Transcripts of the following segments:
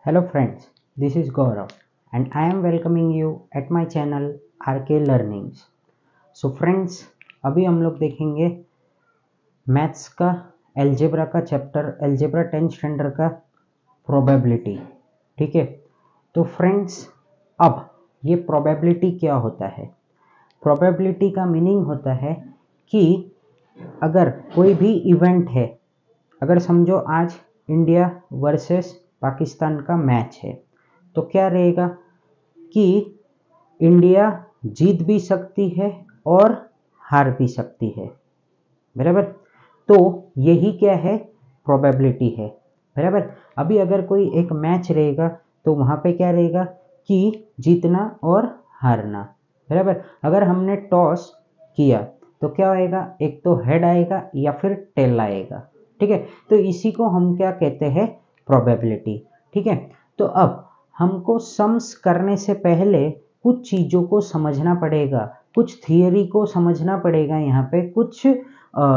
Hello friends, this is Gaurav and I am welcoming you at my channel RK Learnings. So friends, अभी हम लोग देखेंगे maths का algebra का chapter algebra 10th standard का probability. ठीक है, तो फ्रेंड्स अब ये प्रोबेबिलिटी क्या होता है? प्रोबेबिलिटी का मीनिंग होता है कि अगर कोई भी इवेंट है, अगर समझो आज इंडिया वर्सेस पाकिस्तान का मैच है, तो क्या रहेगा कि इंडिया जीत भी सकती है और हार भी सकती है, बराबर। तो यही क्या है, प्रोबेबिलिटी है, बराबर। अभी अगर कोई एक मैच रहेगा तो वहाँ पे क्या रहेगा कि जीतना और हारना, बराबर। अगर हमने टॉस किया तो क्या आएगा, एक तो हेड आएगा या फिर टेल आएगा। ठीक है, तो इसी को हम क्या कहते हैं, प्रोबेबिलिटी। ठीक है, तो अब हमको सम्स करने से पहले कुछ चीज़ों को समझना पड़ेगा, कुछ थियरी को समझना पड़ेगा। यहाँ पे कुछ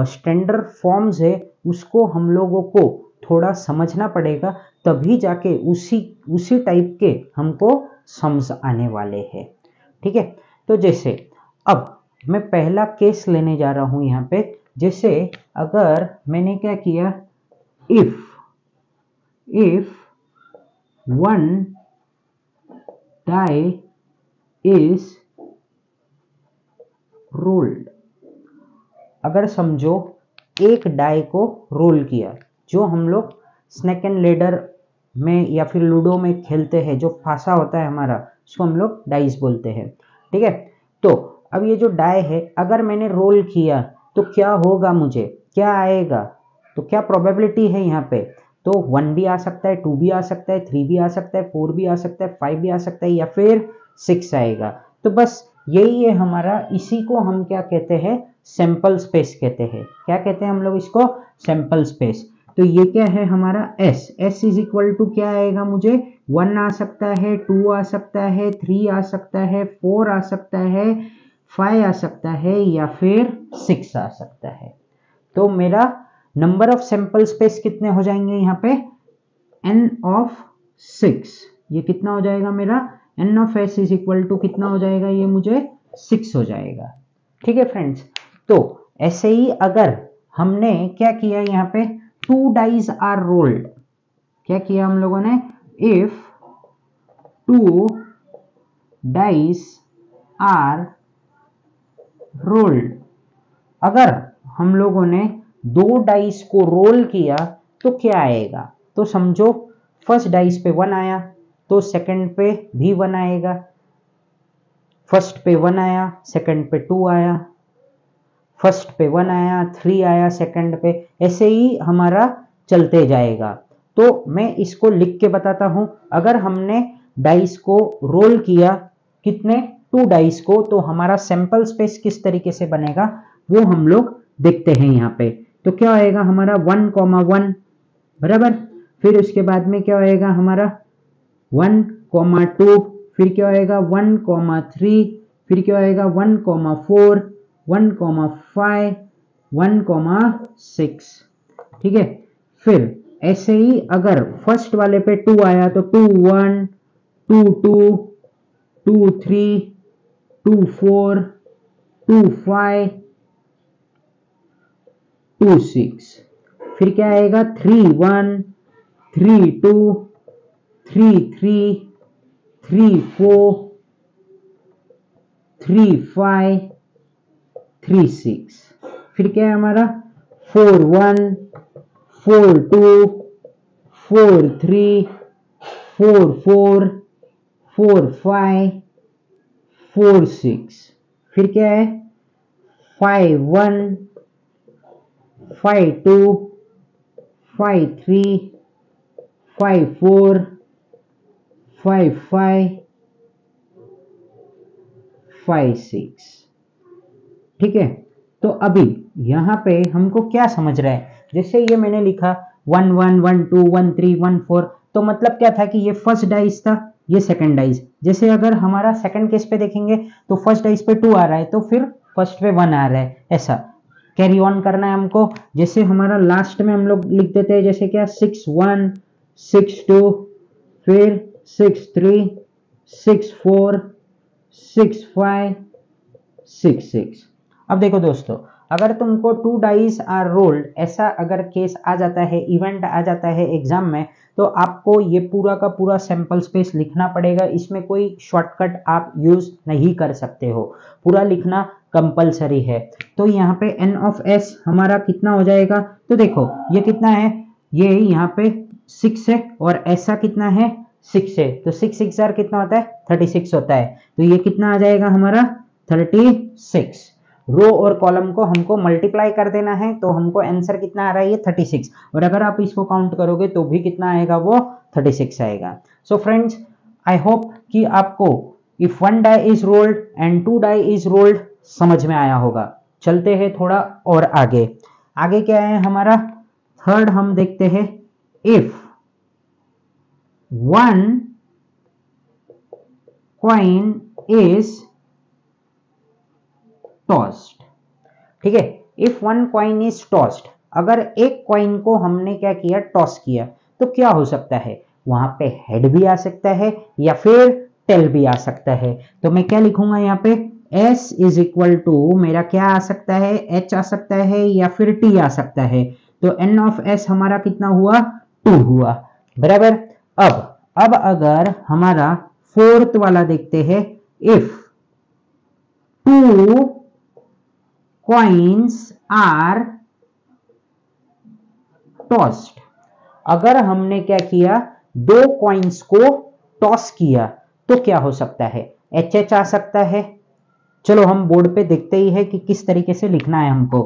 स्टैंडर्ड फॉर्म्स है, उसको हम लोगों को थोड़ा समझना पड़ेगा, तभी जाके उसी टाइप के हमको सम्स आने वाले हैं। ठीक है, तो जैसे अब मैं पहला केस लेने जा रहा हूँ यहाँ पे। जैसे अगर मैंने क्या किया, if one die is rolled, अगर समझो एक डाई को रोल किया, जो हम लोग स्नेक एंड लेडर में या फिर लूडो में खेलते हैं, जो फांसा होता है हमारा, उसको हम लोग डाइस बोलते हैं। ठीक है, तो अब ये जो डाई है, अगर मैंने रोल किया तो क्या होगा, मुझे क्या आएगा, तो क्या प्रोबेबिलिटी है यहाँ पे, तो 1 भी आ सकता है, 2 भी आ सकता है, 3 भी आ सकता है, 4 भी आ सकता है, 5 भी आ सकता है, या फिर 6 आएगा। तो बस यही है हमारा, इसी को हम क्या कहते हैं, सैंपल स्पेस कहते हैं। क्या कहते हैं हम लोग इसको, सैंपल स्पेस। तो ये क्या है हमारा एस इज इक्वल टू क्या आएगा, मुझे 1 आ सकता है, 2 आ सकता है, 3 आ सकता है, 4 आ सकता है, 5 आ सकता है, या फिर 6 आ सकता है। तो मेरा नंबर ऑफ सैंपल स्पेस कितने हो जाएंगे यहाँ पे, n ऑफ 6। ये कितना हो जाएगा मेरा, n of s is equal to कितना हो जाएगा, ये मुझे 6 हो जाएगा। ठीक है फ्रेंड्स, तो ऐसे ही अगर हमने क्या किया यहाँ पे, 2 डाइज आर रोल्ड, क्या किया हम लोगों ने, इफ 2 डाइज आर रोल्ड, अगर हम लोगों ने 2 डाइस को रोल किया तो क्या आएगा, तो समझो फर्स्ट डाइस पे 1 आया तो सेकंड पे भी 1 आएगा, फर्स्ट पे 1 आया, सेकंड पे 2 आया, फर्स्ट पे 1 आया, 3 आया सेकंड पे, ऐसे ही हमारा चलते जाएगा। तो मैं इसको लिख के बताता हूं, अगर हमने डाइस को रोल किया, कितने, 2 डाइस को, तो हमारा सैंपल स्पेस किस तरीके से बनेगा वो हम लोग देखते हैं यहाँ पे। तो क्या आएगा हमारा 1,1, बराबर। फिर उसके बाद में क्या आएगा हमारा 1,2, फिर क्या आएगा 1,3, फिर क्या आएगा 1,4, 1,5, 1,6। ठीक है, फिर ऐसे ही अगर फर्स्ट वाले पे 2 आया तो 2,1, 2,2, 2,3, 2,4, 2,5, 2,6। फिर क्या आएगा 3,1, 3,2, 3,3, 3,4, 3,5, 3,6। फिर क्या है हमारा 4,1, 4,2, 4,3, 4,4, 4,5, 4,6। फिर क्या है 5,1, 5,2, 5,3, 5,4, 5,5, 5,6। ठीक है, तो अभी यहाँ पे हमको क्या समझ रहा है, जैसे ये मैंने लिखा 1,1, 1,2, 1,3, 1,4, तो मतलब क्या था कि ये फर्स्ट डाइस था, ये सेकंड डाइस। जैसे अगर हमारा सेकंड केस पे देखेंगे तो फर्स्ट डाइस पे 2 आ रहा है, तो फिर फर्स्ट पे 1 आ रहा है, ऐसा कैरी ऑन करना है हमको। जैसे हमारा लास्ट में हम लोग लिख देते हैं, जैसे क्या 6,1, 6,2, फिर 6 3 6 4 6 5 6 6। अब देखो दोस्तों, अगर तुमको 2 डाइस आर रोल्ड ऐसा अगर केस आ जाता है, इवेंट आ जाता है एग्जाम में, तो आपको ये पूरा का पूरा सैंपल स्पेस लिखना पड़ेगा। इसमें कोई शॉर्टकट आप यूज नहीं कर सकते हो, पूरा लिखना कंपलसरी है। तो यहाँ पे n ऑफ s हमारा कितना हो जाएगा, तो देखो ये कितना है, ये यहाँ पे 6 है और ऐसा कितना है 6 है, तो 6 6 जार कितना होता है 36 होता है। तो ये कितना आ जाएगा हमारा 36। रो और कॉलम को हमको मल्टीप्लाई कर देना है, तो हमको आंसर कितना आ रहा है ये 36, और अगर आप इसको काउंट करोगे तो भी कितना आएगा वो 36 आएगा। सो फ्रेंड्स, आई होप कि आपको if 1 die is rolled and 2 die is rolled समझ में आया होगा। चलते हैं थोड़ा और आगे। आगे क्या है हमारा थर्ड, हम देखते हैं इफ 1 कॉइन इज टॉस्ड। ठीक है, इफ 1 कॉइन इज टॉस्ड, अगर एक कॉइन को हमने क्या किया टॉस किया, तो क्या हो सकता है, वहां पे हेड भी आ सकता है या फिर टेल भी आ सकता है। तो मैं क्या लिखूंगा यहाँ पे s इज इक्वल टू मेरा क्या आ सकता है, h आ सकता है या फिर t आ सकता है। तो n ऑफ s हमारा कितना हुआ 2 हुआ, बराबर। अब अगर हमारा फोर्थ वाला देखते हैं, इफ 2 coins are tossed, अगर हमने क्या किया 2 कॉइन्स को टॉस किया, तो क्या हो सकता है, एच एच आ सकता है। चलो हम बोर्ड पे देखते ही है कि किस तरीके से लिखना है हमको।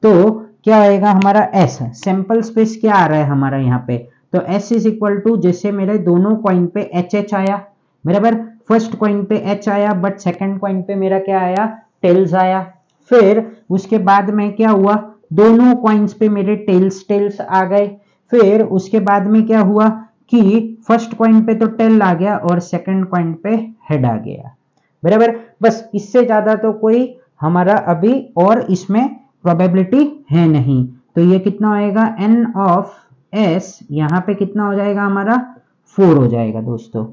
तो क्या आएगा हमारा एस, सैंपल स्पेस क्या आ रहा है हमारा यहाँ पे, तो एस इज इक्वल टू, जैसे मेरे दोनों कॉइन पे एच एच आया, बराबर। फर्स्ट कॉइन पे एच आया बट सेकंड कॉइन पे मेरा क्या आया टेल्स आया। फिर उसके बाद में क्या हुआ, दोनों कॉइन्स पे मेरे टेल्स आ गए। फिर उसके बाद में क्या हुआ कि फर्स्ट कॉइन पे तो टेल आ गया और सेकंड कॉइन पे हेड आ गया, बराबर। बस इससे ज्यादा तो कोई हमारा अभी और इसमें प्रोबेबिलिटी है नहीं। तो ये कितना होएगा n ऑफ s, यहाँ पे कितना हो जाएगा हमारा 4 हो जाएगा दोस्तों।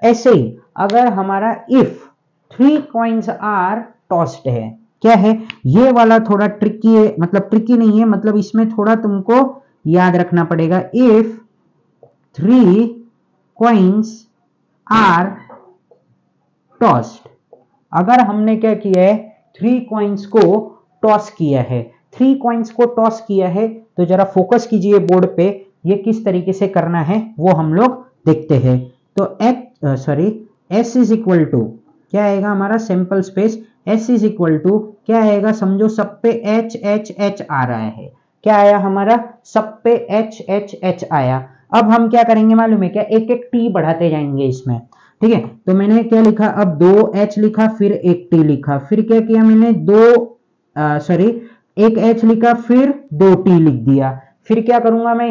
ऐसे ही अगर हमारा इफ 3 कॉइन्स आर टॉस्ड है, क्या है ये वाला थोड़ा ट्रिकी है, मतलब ट्रिकी नहीं है, मतलब इसमें थोड़ा तुमको याद रखना पड़ेगा। इफ 3 कॉइन्स आर टॉस्ड, अगर हमने क्या किया है 3 कॉइन्स को टॉस किया है, 3 कॉइन्स को टॉस किया है, तो जरा फोकस कीजिए बोर्ड पे, ये किस तरीके से करना है वो हम लोग देखते हैं। तो s इज इक्वल टू क्या आएगा हमारा sample space, s is equal to क्या आएगा, समझो सब पे h h h आ रहा है, क्या आया हमारा सब पे h h h आया। अब हम क्या करेंगे मालूम है क्या, एक एक t बढ़ाते जाएंगे इसमें, ठीक है। तो मैंने क्या लिखा, अब 2h लिखा, फिर एक t लिखा, फिर क्या किया मैंने एक h लिखा, फिर 2t लिख दिया। फिर क्या करूंगा मैं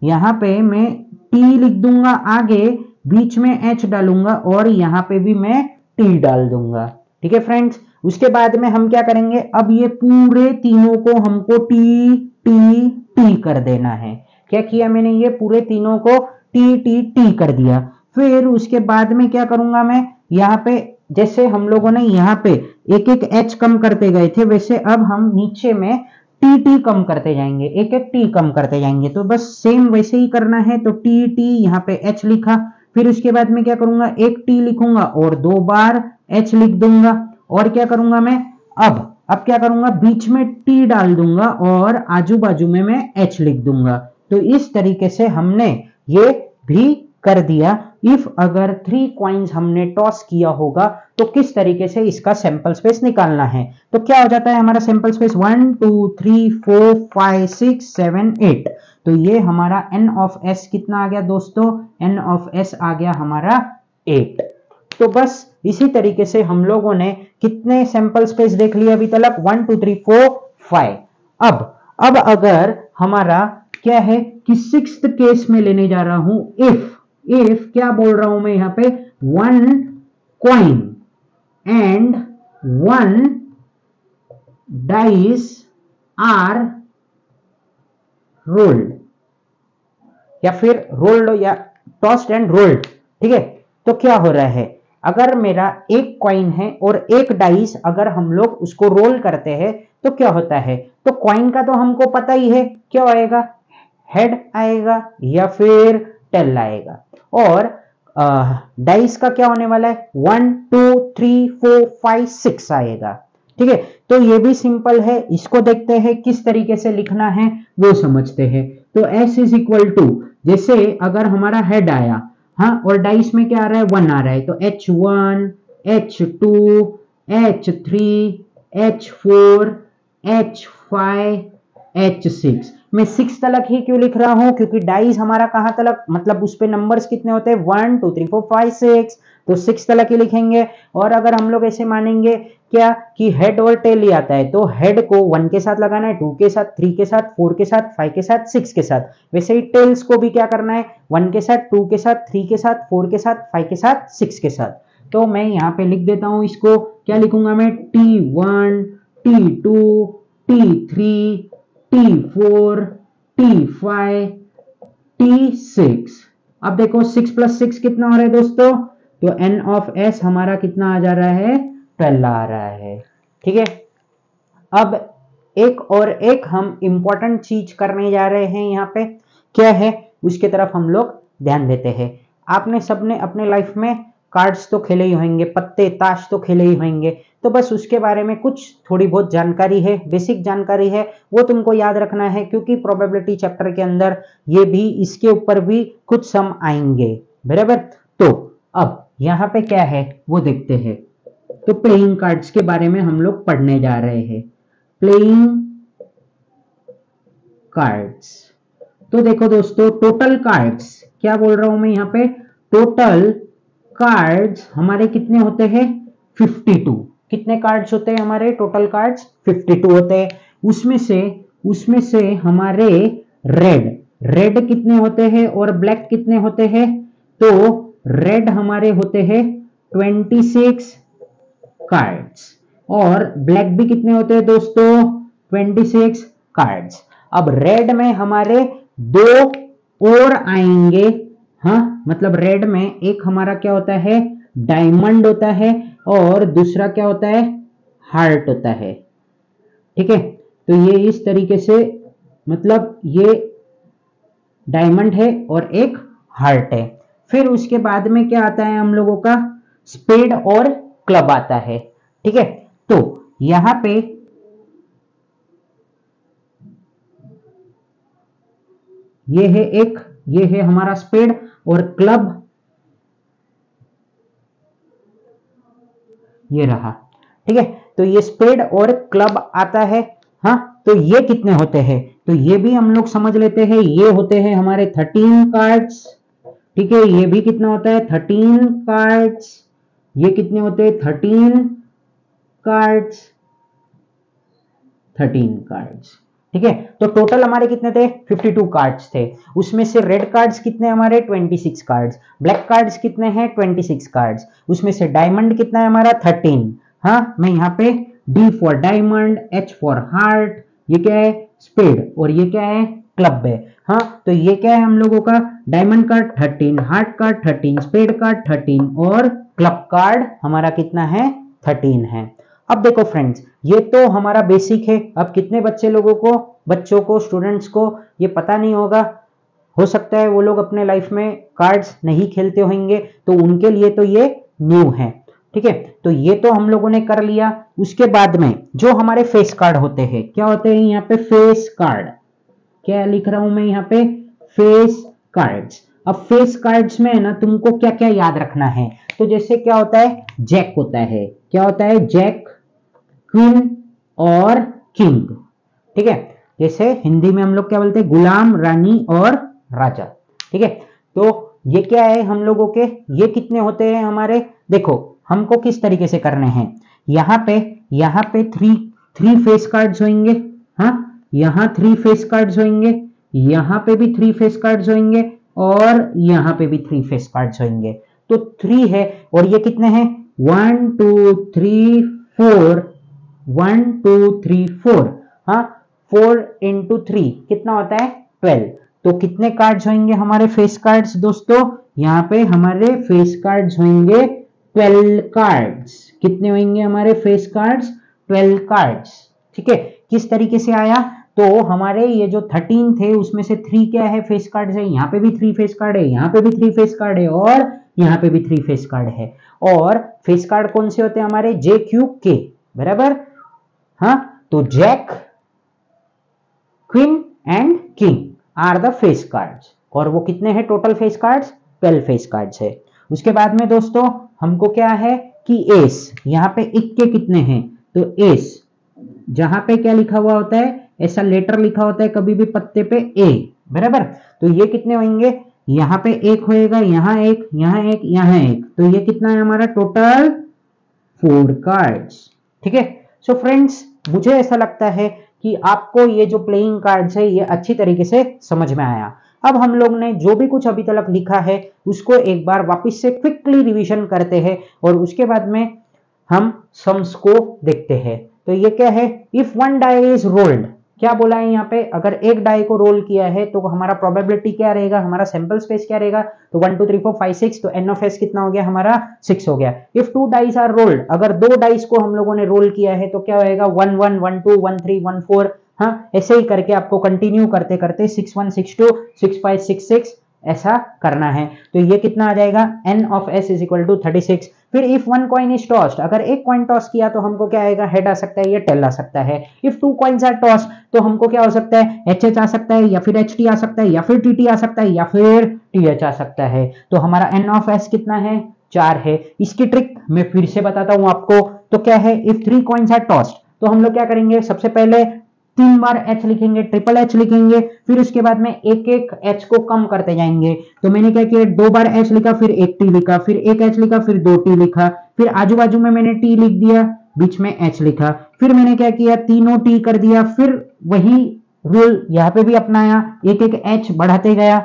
यहाँ पे मैं t लिख दूंगा आगे, बीच में h डालूंगा और यहाँ पे भी मैं t डाल दूंगा, ठीक है फ्रेंड्स। उसके बाद में हम क्या करेंगे, अब ये पूरे तीनों को हमको t t t कर देना है। क्या किया मैंने, ये पूरे तीनों को t t t कर दिया। फिर उसके बाद में क्या करूंगा मैं, यहाँ पे जैसे हम लोगों ने यहाँ पे एक एक h कम करते गए थे, वैसे अब हम नीचे में टी टी कम करते जाएंगे, एक एक टी कम करते जाएंगे। तो बस सेम वैसे ही करना है। तो टी टी यहाँ पे h लिखा, फिर उसके बाद में क्या करूंगा, एक टी लिखूंगा और 2 बार h लिख दूंगा। और क्या करूंगा मैं, अब क्या करूंगा, बीच में t डाल दूंगा और आजू बाजू में मैं h लिख दूंगा। तो इस तरीके से हमने ये भी कर दिया। इफ अगर 3 कॉइन्स हमने टॉस किया होगा तो किस तरीके से इसका सैंपल स्पेस निकालना है। तो क्या हो जाता है हमारा सैंपल स्पेस 1 2 3 4 5 6 7 8। तो ये हमारा n ऑफ s कितना आ गया दोस्तों, n ऑफ s आ गया हमारा 8। तो बस इसी तरीके से हम लोगों ने कितने सैंपल स्पेस देख लिए अभी तक, 1 2 3 4 5। अब अगर हमारा क्या है कि 6th केस में लेने जा रहा हूं, इफ क्या बोल रहा हूं मैं यहां पे, 1 coin and 1 dice are rolled, या फिर रोल्ड या टॉस्ड एंड रोल्ड, ठीक है। तो क्या हो रहा है, अगर मेरा एक कॉइन है और एक डाइस अगर हम लोग उसको रोल करते हैं तो क्या होता है, तो कॉइन का तो हमको पता ही है क्या आएगा, हेड आएगा या फिर टेल आएगा, और डाइस का क्या होने वाला है, 1 2 3 4 5 6 आएगा, ठीक है। तो ये भी सिंपल है, इसको देखते हैं किस तरीके से लिखना है वो समझते हैं। तो s इज इक्वल टू, जैसे अगर हमारा हेड आया, हाँ, और डाइस में क्या आ रहा है, 1 आ रहा है, तो h1 h2 h3 h4 h5 h6, मैं 6 तलक ही क्यों लिख रहा हूं, क्योंकि डाइस हमारा कहां तलक, मतलब उस पे नंबर्स कितने होते हैं, 1 2 3 4 5 6, तो 6 तलक ही लिखेंगे। और अगर हम लोग ऐसे मानेंगे क्या कि हेड और टेल ही आता है, तो हेड को 1 के साथ लगाना है, 2 के साथ, 3 के साथ, 4 के साथ, 5 के साथ, 6 के साथ, वैसे ही टेल्स को भी क्या करना है, 1 के साथ, 2 के साथ, 3 के साथ, 4 के साथ, 5 के साथ, 6 के साथ। तो मैं यहाँ पे लिख देता हूं, इसको क्या लिखूंगा मैं, T1 T2 T3 T4 T5 T6। अब देखो 6 + 6 कितना हो रहा है दोस्तों, तो n ऑफ s हमारा कितना आ जा रहा है, 12 आ रहा है, ठीक है। अब एक और एक हम इंपॉर्टेंट चीज करने जा रहे हैं, यहाँ पे क्या है उसके तरफ हम लोग ध्यान देते हैं। आपने सबने अपने लाइफ में कार्ड्स तो खेले ही होंगे, पत्ते ताश तो खेले ही होंगे, तो बस उसके बारे में कुछ थोड़ी बहुत जानकारी है, बेसिक जानकारी है, वो तुमको याद रखना है, क्योंकि प्रोबेबिलिटी चैप्टर के अंदर ये भी, इसके ऊपर भी कुछ सम आएंगे, बराबर। तो अब यहाँ पे क्या है वो देखते हैं। तो प्लेइंग कार्ड्स के बारे में हम लोग पढ़ने जा रहे हैं, प्लेइंग कार्ड्स। तो देखो दोस्तों, टोटल कार्ड्स, क्या बोल रहा हूं मैं यहाँ पे, टोटल कार्ड्स हमारे कितने होते हैं, 52। कितने कार्ड्स होते हैं हमारे, टोटल कार्ड्स 52 होते हैं। उसमें से हमारे रेड कितने होते हैं और ब्लैक कितने होते हैं, तो रेड हमारे होते हैं 26 कार्ड्स, और ब्लैक भी कितने होते हैं दोस्तों, 26 कार्ड्स। अब रेड में हमारे 2 और आएंगे, हाँ, मतलब रेड में एक हमारा क्या होता है, डायमंड होता है, और दूसरा क्या होता है, हार्ट होता है, ठीक है। तो ये इस तरीके से, मतलब ये डायमंड है और एक हार्ट है। फिर उसके बाद में क्या आता है हम लोगों का, स्पेड और क्लब आता है, ठीक है। तो यहां पे ये है हमारा स्पेड, और क्लब ये रहा, ठीक है। तो ये स्पेड और क्लब आता है, हाँ। तो ये कितने होते हैं, तो ये भी हम लोग समझ लेते हैं, ये होते हैं हमारे 13 कार्ड्स, ठीक है। ये भी कितना होता है, 13 कार्ड्स। ये कितने होते हैं, 13 कार्ड्स, 13 कार्ड्स, ठीक है। तो टोटल हमारे कितने थे, 52 कार्ड्स थे। उसमें से रेड कार्ड्स कितने हमारे, 26 कार्ड्स, ब्लैक कार्ड्स कितने हैं, 26 कार्ड्स। उसमें से डायमंड कितना है हमारा, 13, हाँ। मैं यहाँ पे D for diamond, H for heart, ये क्या है, स्पेड, और ये क्या है, क्लब है, हाँ। तो ये क्या है हम लोगों का, diamond card 13, heart card 13, spade card 13, और क्लब कार्ड हमारा कितना है, 13 है। अब देखो फ्रेंड्स, ये तो हमारा बेसिक है। अब कितने बच्चों को स्टूडेंट्स को ये पता नहीं होगा, हो सकता है वो लोग अपने लाइफ में कार्ड्स नहीं खेलते होंगे, तो उनके लिए तो ये न्यू है, ठीक है। तो ये तो हम लोगों ने कर लिया। उसके बाद में जो हमारे फेस कार्ड होते हैं, क्या होते हैं यहाँ पे, फेस कार्ड, क्या लिख रहा हूं मैं यहाँ पे, फेस कार्ड्स। अब फेस कार्ड्स में है ना, तुमको क्या क्या याद रखना है, तो जैसे क्या होता है, जैक होता है, क्या होता है, जैक, क्वीन और किंग, ठीक है। जैसे हिंदी में हम लोग क्या बोलते हैं, गुलाम, रानी और राजा, ठीक है। तो ये क्या है हम लोगों के, ये कितने होते हैं हमारे, देखो हमको किस तरीके से करने हैं। यहाँ पे थ्री फेस कार्ड्स होंगे, हाँ। यहाँ 3 फेस कार्ड्स होंगे, यहाँ पे भी 3 फेस कार्ड्स होंगे, और यहाँ पे भी 3 फेस कार्ड्स होंगे। तो 3 है, और ये कितने हैं, 1 2 3 4, 1 2 3 4, हाँ। 4 into 3 कितना होता है, 12। तो कितने कार्ड्स होंगे हमारे फेस कार्ड्स दोस्तों? यहाँ पे हमारे फेस कार्ड्स होंगे 12 कार्ड्स। कितने होंगे हमारे फेस कार्ड्स? 12 कार्ड्स। ठीक है, किस तरीके से आया? तो हमारे ये जो 13 थे उसमें से 3 क्या है? फेस कार्ड है। यहाँ पे भी 3 फेस कार्ड है, यहाँ पे भी 3 फेस कार्ड है और यहाँ पे भी 3 फेस कार्ड है। और फेस कार्ड कौन से होते हैं हमारे? जे क्यू के, बराबर। हाँ, तो jack, queen and king are the face cards. और वो कितने हैं total face cards? 12 face cards है। उसके बाद में दोस्तों हमको क्या है कि एस, यहाँ पे इक्के कितने हैं? तो एस, जहां पे क्या लिखा हुआ होता है? ऐसा लेटर लिखा होता है कभी भी पत्ते पे ए, बराबर। तो ये कितने होंगे? यहाँ पे एक होएगा, यहाँ एक, यहाँ एक, यहाँ एक। तो ये कितना है हमारा? Total 4 cards. ठीक है। सो फ्रेंड्स, मुझे ऐसा लगता है कि आपको ये जो प्लेइंग कार्ड्स है ये अच्छी तरीके से समझ में आया। अब हम लोग ने जो भी कुछ अभी तक लिखा है उसको एक बार वापस से क्विकली रिवीजन करते हैं और उसके बाद में हम सम्स को देखते हैं। तो ये क्या है? If one die is rolled, क्या बोला है यहाँ पे? अगर एक डाई को रोल किया है तो हमारा प्रोबेबिलिटी क्या रहेगा? हमारा सैंपल स्पेस क्या रहेगा? तो 1 2 3 4 5 6, तो एन ऑफ एस कितना हो गया हमारा? 6 हो गया। इफ 2 डाइस आर रोल्ड, अगर 2 डाइस को हम लोगों ने रोल किया है तो क्या होएगा? 1 1 1 2 1 3 1 4। हाँ, ऐसे ही करके आपको कंटिन्यू करते करते 6 1 6 2 6 5 6 6 ऐसा करना है। तो ये कितना आ जाएगा? n of s is equal to 36। फिर if one coin is tossed, अगर एक कॉइन टॉस किया तो हमको क्या आएगा? हेड आ सकता है, ये टेल आ सकता है। इफ 2 कॉइन्स आर टॉस्ड, तो हमको क्या हो सकता है? एच आ सकता है, या फिर एच टी आ सकता है, या फिर टी टी आ सकता है, या फिर टी एच आ सकता है। तो हमारा n ऑफ s कितना है? 4 है। इसकी ट्रिक मैं फिर से बताता हूं आपको। तो क्या है? इफ 3 कॉइन्स आर टॉस्ड, तो हम लोग क्या करेंगे? सबसे पहले 3 बार एच लिखेंगे, ट्रिपल एच लिखेंगे, फिर उसके बाद में एक एक एच को कम करते जाएंगे। तो मैंने क्या किया? 2 बार एच लिखा, फिर एक टी लिखा, फिर एक एच लिखा, फिर 2 टी लिखा, फिर आजू बाजू में मैंने टी लिख दिया, बीच में एच लिखा, फिर मैंने क्या किया? तीनों टी कर दिया, फिर वही रूल यहाँ पे भी अपनाया, एक एक एच बढ़ाते गया,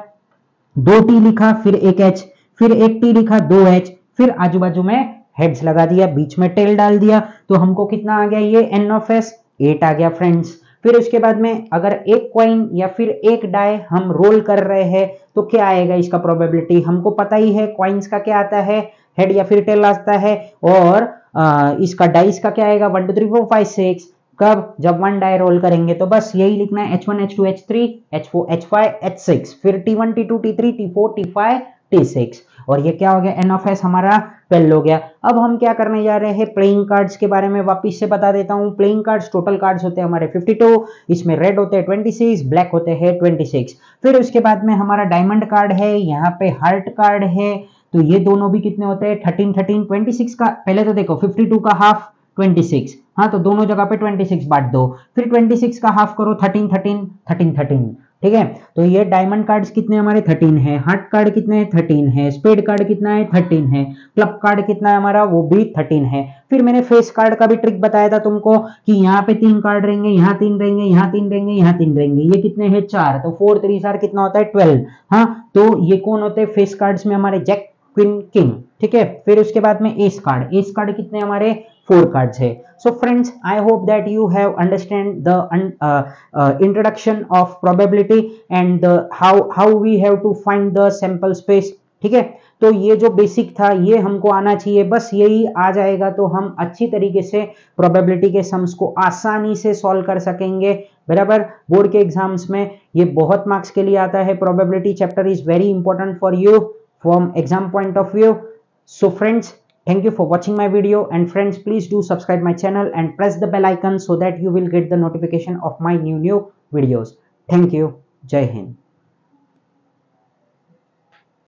2 टी लिखा, फिर एक एच, फिर एक टी लिखा, 2 एच, फिर आजू बाजू में हेड्स लगा दिया, बीच में टेल डाल दिया। तो हमको कितना आ गया? ये एन ऑफ एस 8 आ गया फ्रेंड्स। फिर उसके बाद में अगर एक कॉइन या फिर एक डाई हम रोल कर रहे हैं तो क्या आएगा? इसका प्रोबेबिलिटी हमको पता ही है। कॉइन्स का क्या आता है? हेड या फिर टेल आता है। और इसका डाइस का क्या आएगा? 1 2 3 4 5 6। कब? जब 1 डाई रोल करेंगे। तो बस यही लिखना है, H1 H2 H3 H4 H5 H6, फिर T1 T2 T3 T4 T5 T6। और ये क्या हो गया? एन ऑफ एस हमारा 12 हो गया। अब हम क्या करने जा रहे हैं? प्लेइंग कार्ड्स के बारे में वापिस से बता देता हूं। प्लेइंग कार्ड्स टोटल कार्ड्स होते हैं हमारे 52, इसमें रेड होते हैं 26, ब्लैक होते हैं 26। फिर उसके बाद में हमारा डायमंड कार्ड है, यहाँ पे हार्ट कार्ड है, तो ये दोनों भी कितने होते हैं? 13 13। 26 का पहले तो देखो, 52 का हाफ 26, हाँ, तो दोनों जगह पे 26 बांट दो, फिर 26 का हाफ करो 13 13 13 13। ठीक है, तो ये डायमंड कार्ड्स कितने हमारे? 13 है। हार्ट कार्ड कितने हैं? 13 है। स्पेड कार्ड कितना है? 13 है। क्लब कार्ड कितना है हमारा? वो भी 13 है। फिर मैंने फेस कार्ड का भी ट्रिक बताया था तुमको कि यहाँ पे 3 कार्ड रहेंगे, यहाँ 3 रहेंगे, यहाँ 3 रहेंगे, यहाँ 3 रहेंगे। ये कितने हैं? 4। तो 4 3 4 कितना होता है? 12। हाँ, तो ये कौन होते हैं फेस कार्ड्स में? हमारे जैक, क्वीन, किंग। ठीक है, फिर उसके बाद में एस कार्ड। एस कार्ड कितने हमारे? 4 कार्ड्स है। So friends, I hope that you have understand the introduction of probability and how we have to find the sample space. ठीक है, तो ये जो बेसिक था ये हमको आना चाहिए। बस यही आ जाएगा तो हम अच्छी तरीके से प्रोबेबिलिटी के सम्स को आसानी से सॉल्व कर सकेंगे। बराबर, बोर्ड के एग्जाम्स में ये बहुत मार्क्स के लिए आता है। Probability chapter is very important for you from exam point of view. So friends, thank you for watching my video, and friends, please do subscribe my channel and press the bell icon so that you will get the notification of my new videos. Thank you. Jai Hind.